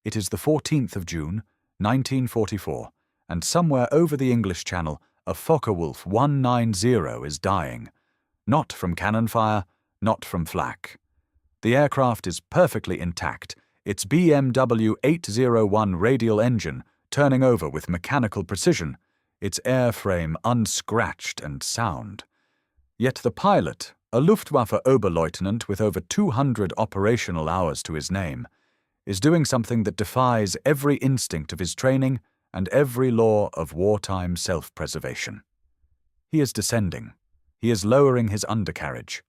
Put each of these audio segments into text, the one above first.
It is the 14th of June, 1944, and somewhere over the English Channel, a Focke-Wulf 190 is dying. Not from cannon fire, not from flak. The aircraft is perfectly intact, its BMW 801 radial engine turning over with mechanical precision, its airframe unscratched and sound. Yet the pilot, a Luftwaffe Oberleutnant with over 200 operational hours to his name, is doing something that defies every instinct of his training and every law of wartime self-preservation. He is descending. He is lowering his undercarriage.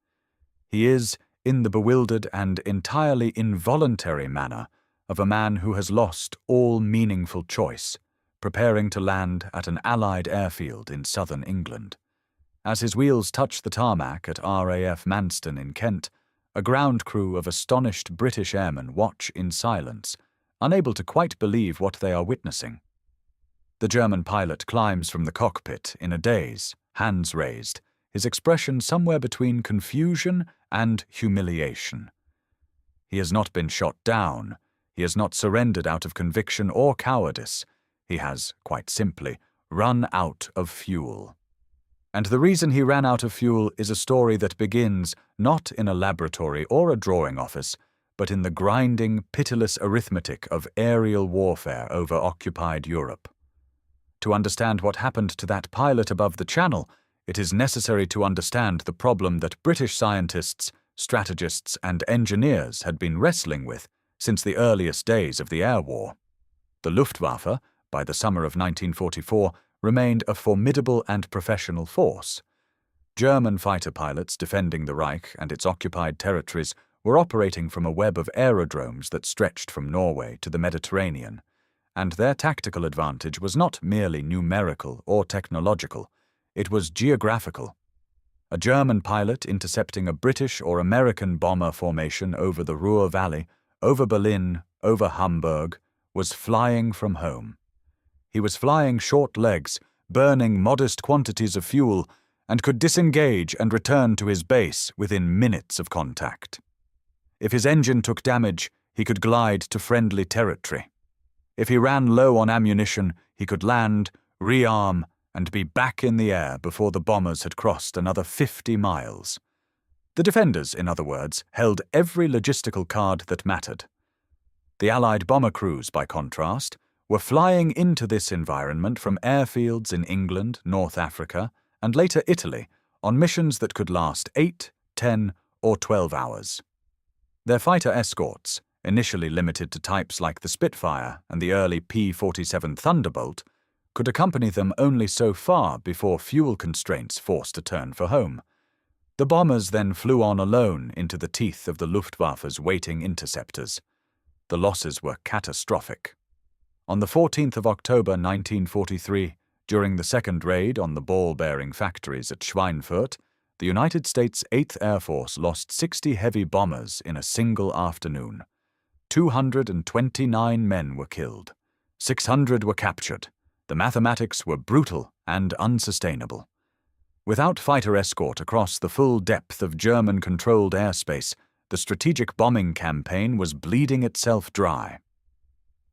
He is, in the bewildered and entirely involuntary manner of a man who has lost all meaningful choice, preparing to land at an Allied airfield in southern England. As his wheels touch the tarmac at RAF Manston in Kent, a ground crew of astonished British airmen watch in silence, unable to quite believe what they are witnessing. The German pilot climbs from the cockpit in a daze, hands raised, his expression somewhere between confusion and humiliation. He has not been shot down. He has not surrendered out of conviction or cowardice. He has, quite simply, run out of fuel. And the reason he ran out of fuel is a story that begins not in a laboratory or a drawing office, but in the grinding, pitiless arithmetic of aerial warfare over occupied Europe. To understand what happened to that pilot above the Channel, it is necessary to understand the problem that British scientists, strategists, and engineers had been wrestling with since the earliest days of the air war. The Luftwaffe, by the summer of 1944, remained a formidable and professional force. German fighter pilots defending the Reich and its occupied territories were operating from a web of aerodromes that stretched from Norway to the Mediterranean, and their tactical advantage was not merely numerical or technological, it was geographical. A German pilot intercepting a British or American bomber formation over the Ruhr Valley, over Berlin, over Hamburg, was flying from home. He was flying short legs, burning modest quantities of fuel, and could disengage and return to his base within minutes of contact. If his engine took damage, he could glide to friendly territory. If he ran low on ammunition, he could land, rearm, and be back in the air before the bombers had crossed another 50 miles. The defenders, in other words, held every logistical card that mattered. The Allied bomber crews, by contrast, were flying into this environment from airfields in England, North Africa, and later Italy, on missions that could last 8, 10, or 12 hours. Their fighter escorts, initially limited to types like the Spitfire and the early P-47 Thunderbolt, could accompany them only so far before fuel constraints forced a turn for home. The bombers then flew on alone into the teeth of the Luftwaffe's waiting interceptors. The losses were catastrophic. On the 14th of October 1943, during the second raid on the ball-bearing factories at Schweinfurt, the United States 8th Air Force lost 60 heavy bombers in a single afternoon. 229 men were killed. 600 were captured. The mathematics were brutal and unsustainable. Without fighter escort across the full depth of German-controlled airspace, the strategic bombing campaign was bleeding itself dry.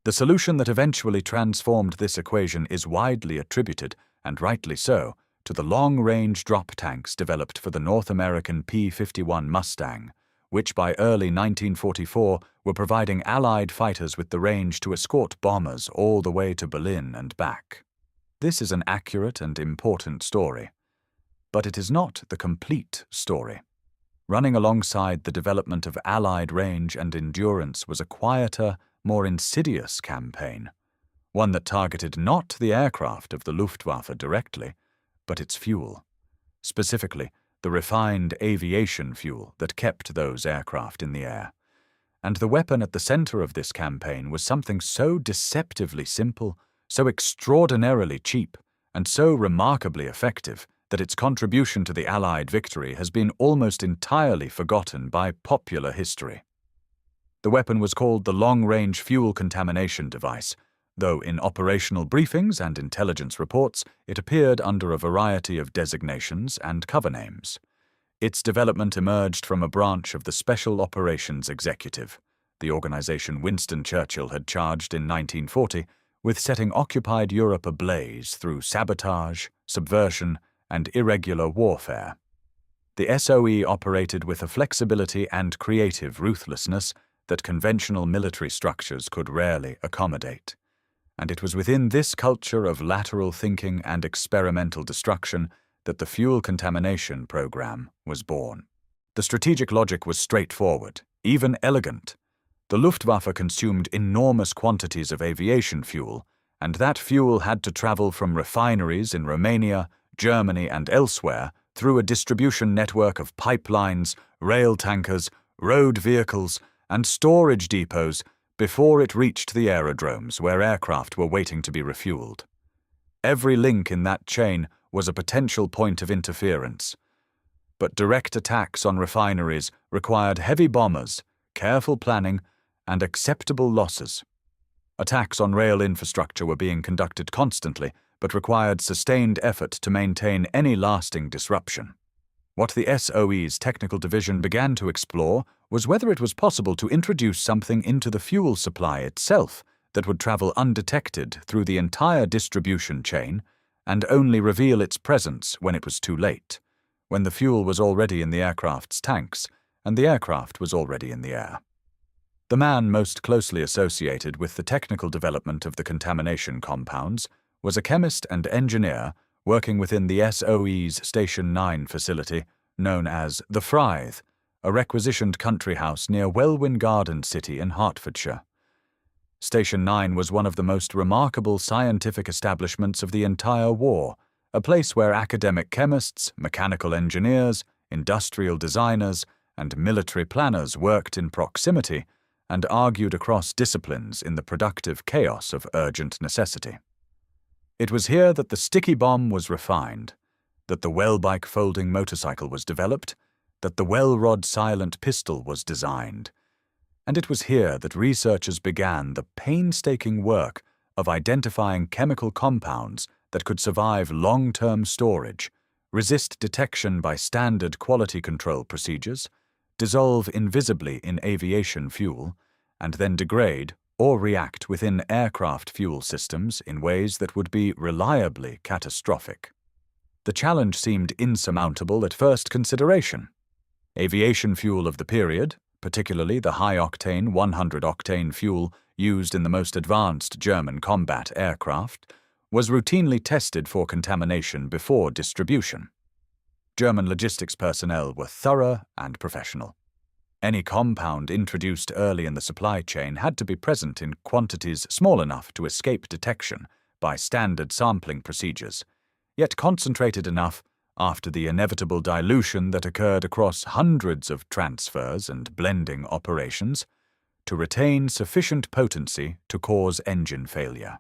The solution that eventually transformed this equation is widely attributed, and rightly so, to the long-range drop tanks developed for the North American P-51 Mustang, which by early 1944 were providing Allied fighters with the range to escort bombers all the way to Berlin and back. This is an accurate and important story. But it is not the complete story. Running alongside the development of Allied range and endurance was a quieter, more insidious campaign, one that targeted not the aircraft of the Luftwaffe directly, but its fuel, specifically the refined aviation fuel that kept those aircraft in the air. And the weapon at the center of this campaign was something so deceptively simple, so extraordinarily cheap, and so remarkably effective that its contribution to the Allied victory has been almost entirely forgotten by popular history. The weapon was called the Long-Range Fuel Contamination Device, though in operational briefings and intelligence reports it appeared under a variety of designations and cover names. Its development emerged from a branch of the Special Operations Executive, the organization Winston Churchill had charged in 1940 with setting occupied Europe ablaze through sabotage, subversion, and irregular warfare. The SOE operated with a flexibility and creative ruthlessness that conventional military structures could rarely accommodate. And it was within this culture of lateral thinking and experimental destruction that the fuel contamination program was born. The strategic logic was straightforward, even elegant. The Luftwaffe consumed enormous quantities of aviation fuel, and that fuel had to travel from refineries in Romania, Germany, and elsewhere through a distribution network of pipelines, rail tankers, road vehicles, and storage depots before it reached the aerodromes where aircraft were waiting to be refueled. Every link in that chain was a potential point of interference. But direct attacks on refineries required heavy bombers, careful planning, and acceptable losses. Attacks on rail infrastructure were being conducted constantly, but required sustained effort to maintain any lasting disruption. What the SOE's technical division began to explore was whether it was possible to introduce something into the fuel supply itself that would travel undetected through the entire distribution chain and only reveal its presence when it was too late, when the fuel was already in the aircraft's tanks and the aircraft was already in the air. The man most closely associated with the technical development of the contamination compounds was a chemist and engineer working within the SOE's Station 9 facility known as the Frythe, a requisitioned country house near Welwyn Garden City in Hertfordshire. Station 9 was one of the most remarkable scientific establishments of the entire war, a place where academic chemists, mechanical engineers, industrial designers, and military planners worked in proximity and argued across disciplines in the productive chaos of urgent necessity. It was here that the sticky bomb was refined, that the well-bike folding motorcycle was developed, that the well-rod silent pistol was designed, and it was here that researchers began the painstaking work of identifying chemical compounds that could survive long-term storage, resist detection by standard quality control procedures, dissolve invisibly in aviation fuel, and then degrade or react within aircraft fuel systems in ways that would be reliably catastrophic. The challenge seemed insurmountable at first consideration. Aviation fuel of the period, particularly the high-octane 100-octane fuel used in the most advanced German combat aircraft, was routinely tested for contamination before distribution. German logistics personnel were thorough and professional. Any compound introduced early in the supply chain had to be present in quantities small enough to escape detection by standard sampling procedures, yet concentrated enough after the inevitable dilution that occurred across hundreds of transfers and blending operations to retain sufficient potency to cause engine failure.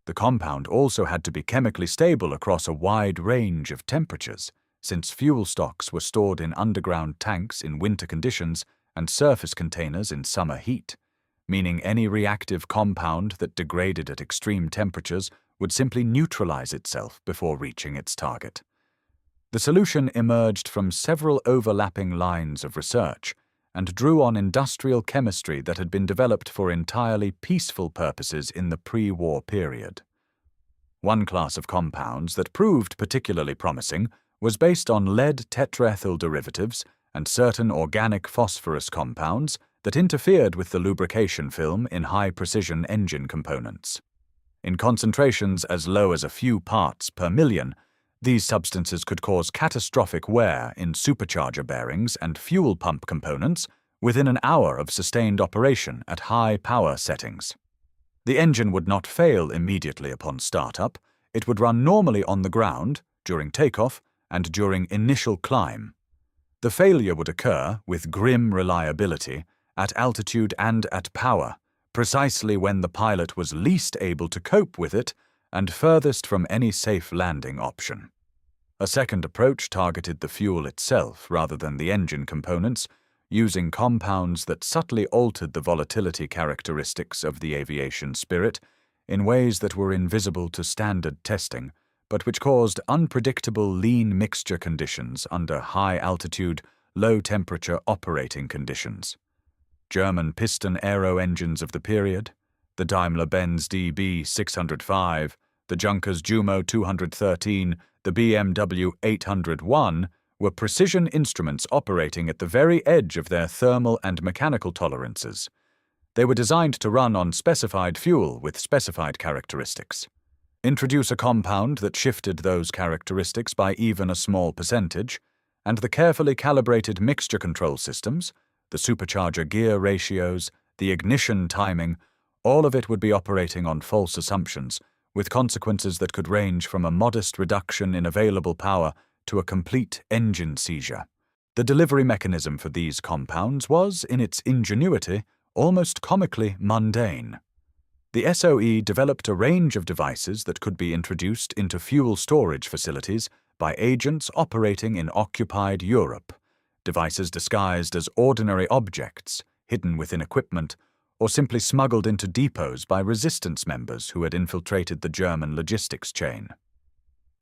The compound also had to be chemically stable across a wide range of temperatures, since fuel stocks were stored in underground tanks in winter conditions and surface containers in summer heat, meaning any reactive compound that degraded at extreme temperatures would simply neutralize itself before reaching its target. The solution emerged from several overlapping lines of research and drew on industrial chemistry that had been developed for entirely peaceful purposes in the pre-war period. One class of compounds that proved particularly promising was based on lead tetraethyl derivatives and certain organic phosphorus compounds that interfered with the lubrication film in high-precision engine components. In concentrations as low as a few parts per million, these substances could cause catastrophic wear in supercharger bearings and fuel pump components within an hour of sustained operation at high power settings. The engine would not fail immediately upon startup. It would run normally on the ground, during takeoff, and during initial climb. The failure would occur, with grim reliability, at altitude and at power, precisely when the pilot was least able to cope with it and furthest from any safe landing option. A second approach targeted the fuel itself rather than the engine components, using compounds that subtly altered the volatility characteristics of the aviation spirit in ways that were invisible to standard testing, but which caused unpredictable lean mixture conditions under high-altitude, low-temperature operating conditions. German piston aero engines of the period, the Daimler-Benz DB 605, the Junkers Jumo 213, the BMW 801, were precision instruments operating at the very edge of their thermal and mechanical tolerances. They were designed to run on specified fuel with specified characteristics. Introduce a compound that shifted those characteristics by even a small percentage, and the carefully calibrated mixture control systems, the supercharger gear ratios, the ignition timing, all of it would be operating on false assumptions, with consequences that could range from a modest reduction in available power to a complete engine seizure. The delivery mechanism for these compounds was, in its ingenuity, almost comically mundane. The SOE developed a range of devices that could be introduced into fuel storage facilities by agents operating in occupied Europe, devices disguised as ordinary objects, hidden within equipment, or simply smuggled into depots by resistance members who had infiltrated the German logistics chain.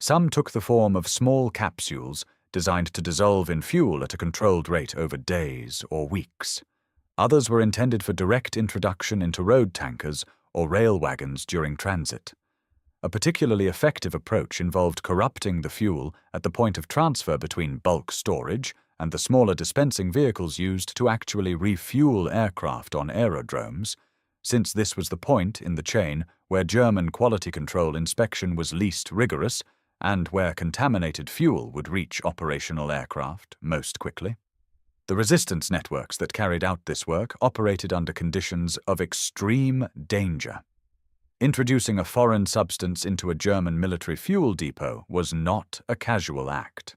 Some took the form of small capsules designed to dissolve in fuel at a controlled rate over days or weeks. Others were intended for direct introduction into road tankers or rail wagons during transit. A particularly effective approach involved corrupting the fuel at the point of transfer between bulk storage and the smaller dispensing vehicles used to actually refuel aircraft on aerodromes, since this was the point in the chain where German quality control inspection was least rigorous and where contaminated fuel would reach operational aircraft most quickly. The resistance networks that carried out this work operated under conditions of extreme danger. Introducing a foreign substance into a German military fuel depot was not a casual act.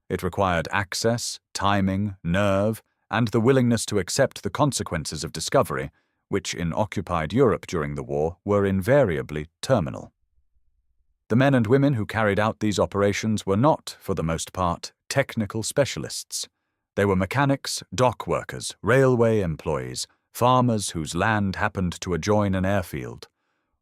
It required access, timing, nerve, and the willingness to accept the consequences of discovery, which in occupied Europe during the war were invariably terminal. The men and women who carried out these operations were not, for the most part, technical specialists. They were mechanics, dock workers, railway employees, farmers whose land happened to adjoin an airfield.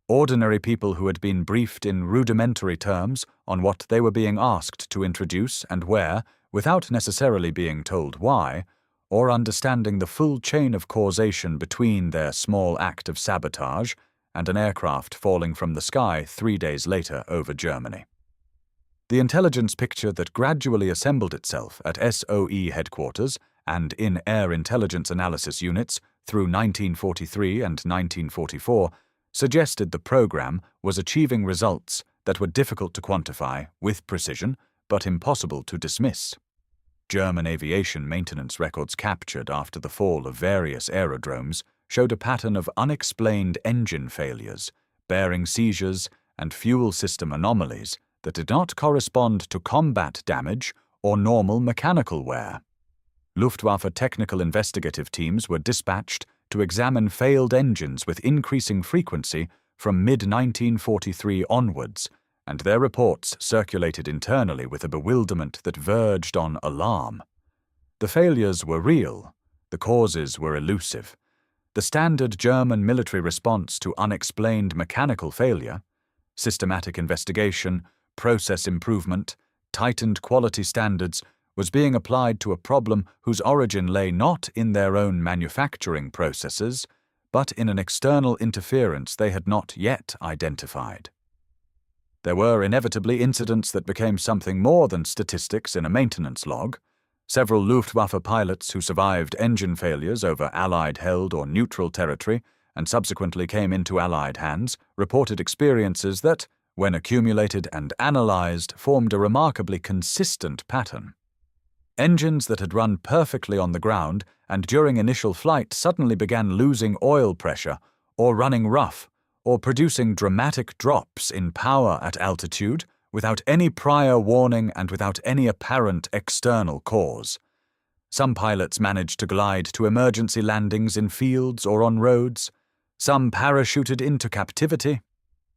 Ordinary people who had been briefed in rudimentary terms on what they were being asked to introduce and where, without necessarily being told why, or understanding the full chain of causation between their small act of sabotage and an aircraft falling from the sky 3 days later over Germany. The intelligence picture that gradually assembled itself at SOE headquarters and in air intelligence analysis units through 1943 and 1944 suggested the program was achieving results that were difficult to quantify with precision but impossible to dismiss. German aviation maintenance records captured after the fall of various aerodromes showed a pattern of unexplained engine failures, bearing seizures, and fuel system anomalies that did not correspond to combat damage or normal mechanical wear. Luftwaffe technical investigative teams were dispatched to examine failed engines with increasing frequency from mid-1943 onwards, and their reports circulated internally with a bewilderment that verged on alarm. The failures were real, the causes were elusive. The standard German military response to unexplained mechanical failure, systematic investigation, process improvement, tightened quality standards, was being applied to a problem whose origin lay not in their own manufacturing processes, but in an external interference they had not yet identified. There were inevitably incidents that became something more than statistics in a maintenance log. Several Luftwaffe pilots who survived engine failures over Allied-held or neutral territory and subsequently came into Allied hands reported experiences that, when accumulated and analyzed, formed a remarkably consistent pattern. Engines that had run perfectly on the ground and during initial flight suddenly began losing oil pressure, or running rough, or producing dramatic drops in power at altitude without any prior warning and without any apparent external cause. Some pilots managed to glide to emergency landings in fields or on roads. Some parachuted into captivity.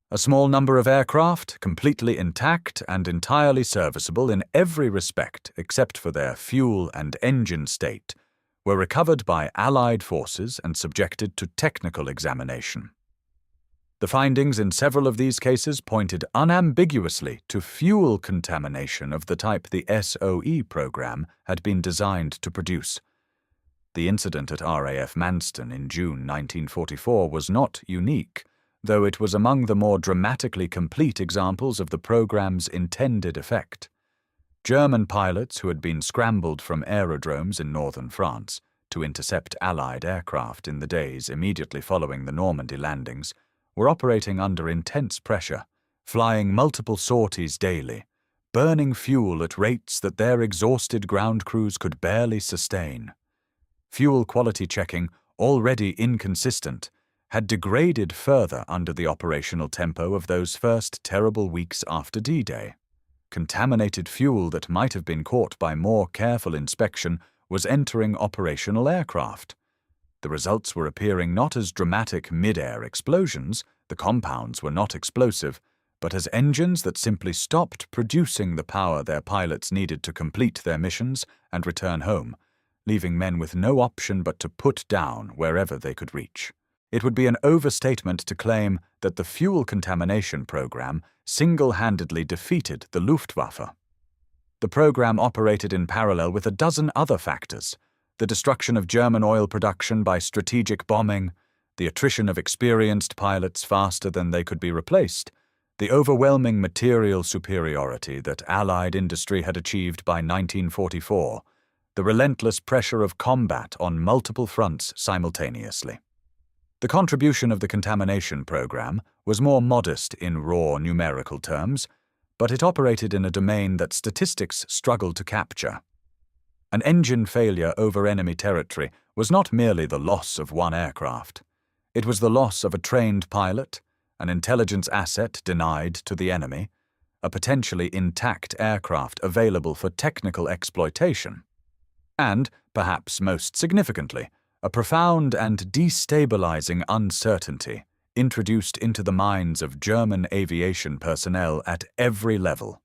A small number of aircraft, completely intact and entirely serviceable in every respect except for their fuel and engine state, were recovered by Allied forces and subjected to technical examination. The findings in several of these cases pointed unambiguously to fuel contamination of the type the SOE program had been designed to produce. The incident at RAF Manston in June 1944 was not unique, though it was among the more dramatically complete examples of the program's intended effect. German pilots who had been scrambled from aerodromes in northern France to intercept Allied aircraft in the days immediately following the Normandy landings were operating under intense pressure, flying multiple sorties daily, burning fuel at rates that their exhausted ground crews could barely sustain. Fuel quality checking, already inconsistent, had degraded further under the operational tempo of those first terrible weeks after D-Day. Contaminated fuel that might have been caught by more careful inspection was entering operational aircraft. The results were appearing not as dramatic mid-air explosions, the compounds were not explosive, but as engines that simply stopped producing the power their pilots needed to complete their missions and return home, leaving men with no option but to put down wherever they could reach. It would be an overstatement to claim that the fuel contamination program single-handedly defeated the Luftwaffe. The program operated in parallel with a dozen other factors: the destruction of German oil production by strategic bombing, the attrition of experienced pilots faster than they could be replaced, the overwhelming material superiority that Allied industry had achieved by 1944, the relentless pressure of combat on multiple fronts simultaneously. The contribution of the contamination program was more modest in raw numerical terms, but it operated in a domain that statistics struggled to capture. An engine failure over enemy territory was not merely the loss of one aircraft. It was the loss of a trained pilot, an intelligence asset denied to the enemy, a potentially intact aircraft available for technical exploitation, and, perhaps most significantly, a profound and destabilizing uncertainty introduced into the minds of German aviation personnel at every level.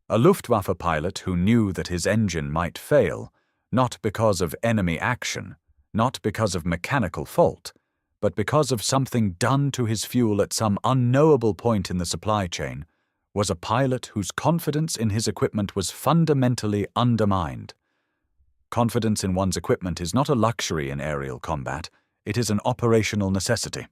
A Luftwaffe pilot who knew that his engine might fail, not because of enemy action, not because of mechanical fault, but because of something done to his fuel at some unknowable point in the supply chain, was a pilot whose confidence in his equipment was fundamentally undermined. Confidence in one's equipment is not a luxury in aerial combat, it is an operational necessity.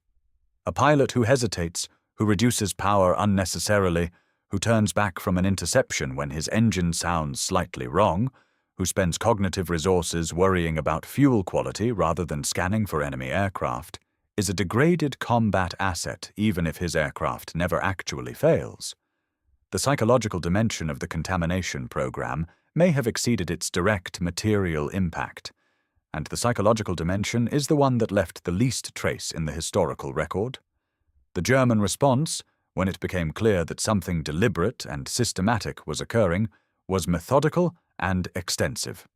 A pilot who hesitates, who reduces power unnecessarily, who turns back from an interception when his engine sounds slightly wrong, who spends cognitive resources worrying about fuel quality rather than scanning for enemy aircraft, is a degraded combat asset even if his aircraft never actually fails. The psychological dimension of the contamination program may have exceeded its direct material impact, and the psychological dimension is the one that left the least trace in the historical record. The German response, when it became clear that something deliberate and systematic was occurring, was methodical and extensive.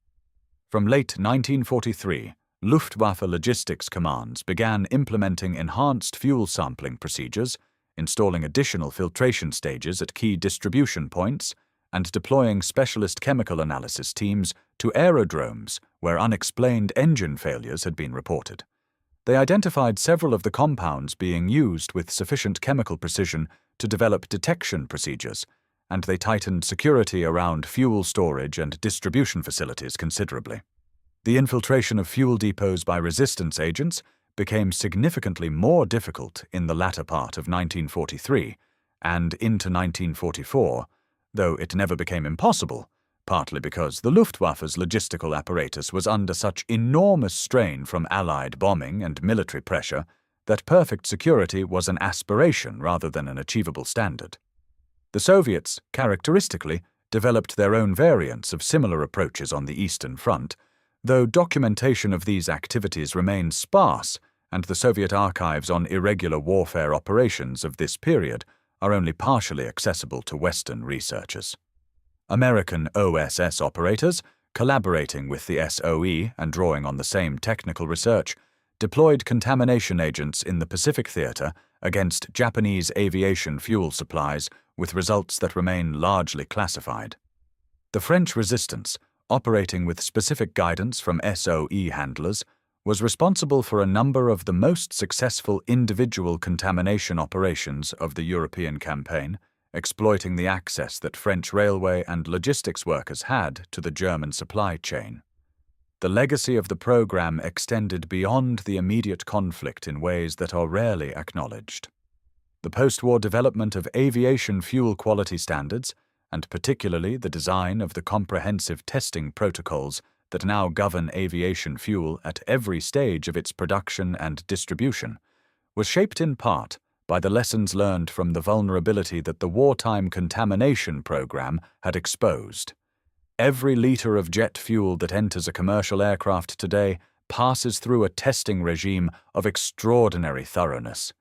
From late 1943, Luftwaffe logistics commands began implementing enhanced fuel sampling procedures, installing additional filtration stages at key distribution points, and deploying specialist chemical analysis teams to aerodromes where unexplained engine failures had been reported. They identified several of the compounds being used with sufficient chemical precision to develop detection procedures, and they tightened security around fuel storage and distribution facilities considerably. The infiltration of fuel depots by resistance agents became significantly more difficult in the latter part of 1943 and into 1944, though it never became impossible, partly because the Luftwaffe's logistical apparatus was under such enormous strain from Allied bombing and military pressure that perfect security was an aspiration rather than an achievable standard. The Soviets, characteristically, developed their own variants of similar approaches on the Eastern Front, though documentation of these activities remains sparse, and the Soviet archives on irregular warfare operations of this period are only partially accessible to Western researchers. American OSS operators, collaborating with the SOE and drawing on the same technical research, deployed contamination agents in the Pacific Theater against Japanese aviation fuel supplies with results that remain largely classified. The French resistance, operating with specific guidance from SOE handlers, was responsible for a number of the most successful individual contamination operations of the European campaign, exploiting the access that French railway and logistics workers had to the German supply chain. The legacy of the program extended beyond the immediate conflict in ways that are rarely acknowledged. The post-war development of aviation fuel quality standards, and particularly the design of the comprehensive testing protocols that now govern aviation fuel at every stage of its production and distribution, was shaped in part by the lessons learned from the vulnerability that the wartime contamination program had exposed. Every liter of jet fuel that enters a commercial aircraft today passes through a testing regime of extraordinary thoroughness,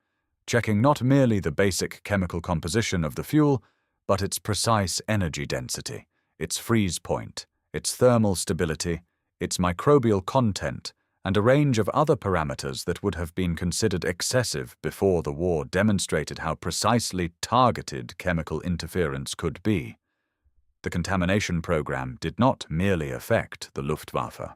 checking not merely the basic chemical composition of the fuel, but its precise energy density, its freeze point, its thermal stability, its microbial content, and a range of other parameters that would have been considered excessive before the war demonstrated how precisely targeted chemical interference could be. The contamination program did not merely affect the Luftwaffe.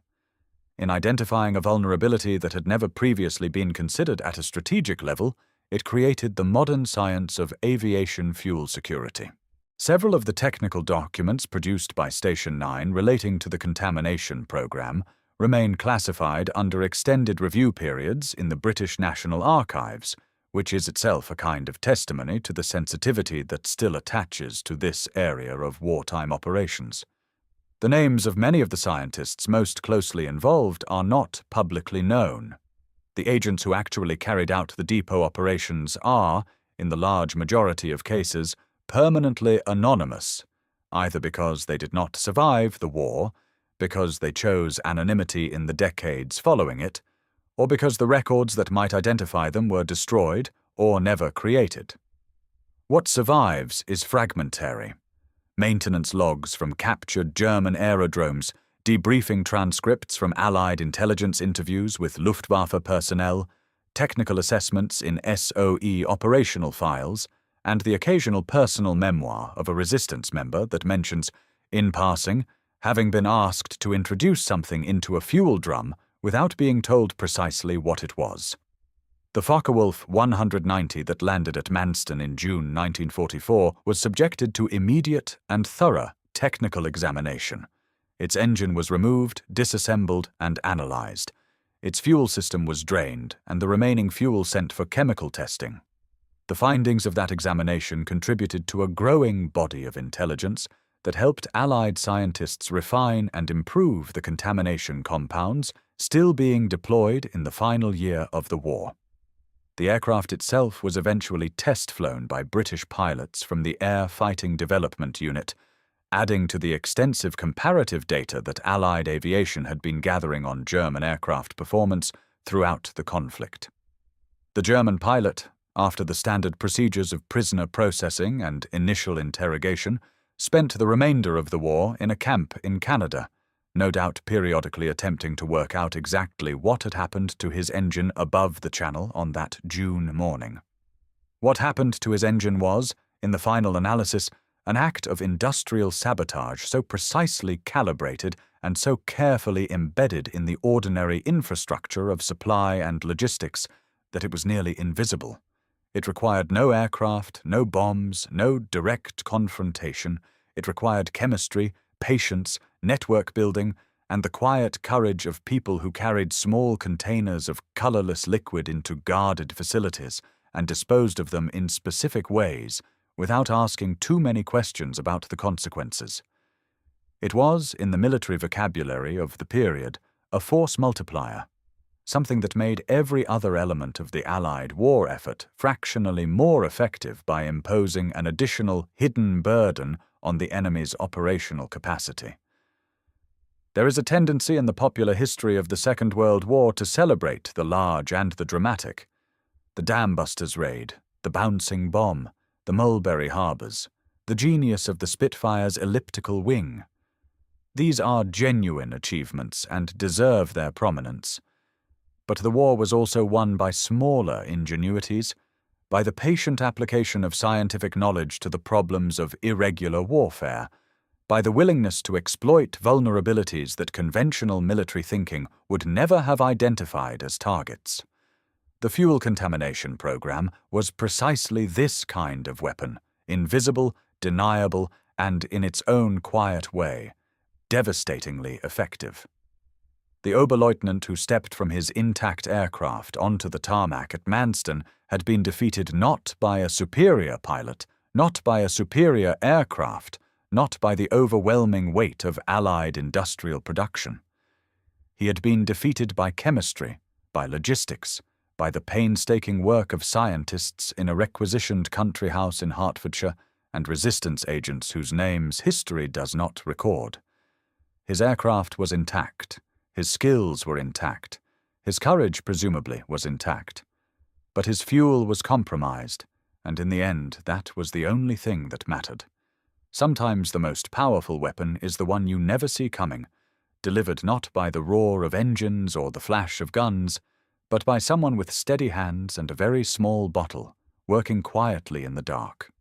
In identifying a vulnerability that had never previously been considered at a strategic level, it created the modern science of aviation fuel security. Several of the technical documents produced by Station 9 relating to the contamination program remain classified under extended review periods in the British National Archives, which is itself a kind of testimony to the sensitivity that still attaches to this area of wartime operations. The names of many of the scientists most closely involved are not publicly known. The agents who actually carried out the depot operations are, in the large majority of cases, permanently anonymous, either because they did not survive the war, because they chose anonymity in the decades following it, or because the records that might identify them were destroyed or never created. What survives is fragmentary. Maintenance logs from captured German aerodromes, debriefing transcripts from Allied intelligence interviews with Luftwaffe personnel, technical assessments in SOE operational files, and the occasional personal memoir of a resistance member that mentions, in passing, having been asked to introduce something into a fuel drum without being told precisely what it was. The Focke-Wulf 190 that landed at Manston in June 1944 was subjected to immediate and thorough technical examination. Its engine was removed, disassembled, and analyzed. Its fuel system was drained, and the remaining fuel sent for chemical testing. The findings of that examination contributed to a growing body of intelligence that helped Allied scientists refine and improve the contamination compounds still being deployed in the final year of the war. The aircraft itself was eventually test-flown by British pilots from the Air Fighting Development Unit, adding to the extensive comparative data that Allied aviation had been gathering on German aircraft performance throughout the conflict. The German pilot, after the standard procedures of prisoner processing and initial interrogation, spent the remainder of the war in a camp in Canada, no doubt periodically attempting to work out exactly what had happened to his engine above the channel on that June morning. What happened to his engine was, in the final analysis, an act of industrial sabotage so precisely calibrated and so carefully embedded in the ordinary infrastructure of supply and logistics that it was nearly invisible. It required no aircraft, no bombs, no direct confrontation. It required chemistry, patience, network building, and the quiet courage of people who carried small containers of colorless liquid into guarded facilities and disposed of them in specific ways without asking too many questions about the consequences. It was, in the military vocabulary of the period, a force multiplier, something that made every other element of the Allied war effort fractionally more effective by imposing an additional hidden burden on the enemy's operational capacity. There is a tendency in the popular history of the Second World War to celebrate the large and the dramatic. The Dambusters raid, the bouncing bomb, the Mulberry Harbours, the genius of the Spitfire's elliptical wing. These are genuine achievements and deserve their prominence. But the war was also won by smaller ingenuities, by the patient application of scientific knowledge to the problems of irregular warfare, by the willingness to exploit vulnerabilities that conventional military thinking would never have identified as targets. The fuel contamination program was precisely this kind of weapon, invisible, deniable, and in its own quiet way, devastatingly effective. The Oberleutnant who stepped from his intact aircraft onto the tarmac at Manston had been defeated not by a superior pilot, not by a superior aircraft, not by the overwhelming weight of Allied industrial production. He had been defeated by chemistry, by logistics, by the painstaking work of scientists in a requisitioned country house in Hertfordshire and resistance agents whose names history does not record. His aircraft was intact. His skills were intact. His courage, presumably, was intact. But his fuel was compromised, and in the end that was the only thing that mattered. Sometimes the most powerful weapon is the one you never see coming, delivered not by the roar of engines or the flash of guns, but by someone with steady hands and a very small bottle, working quietly in the dark.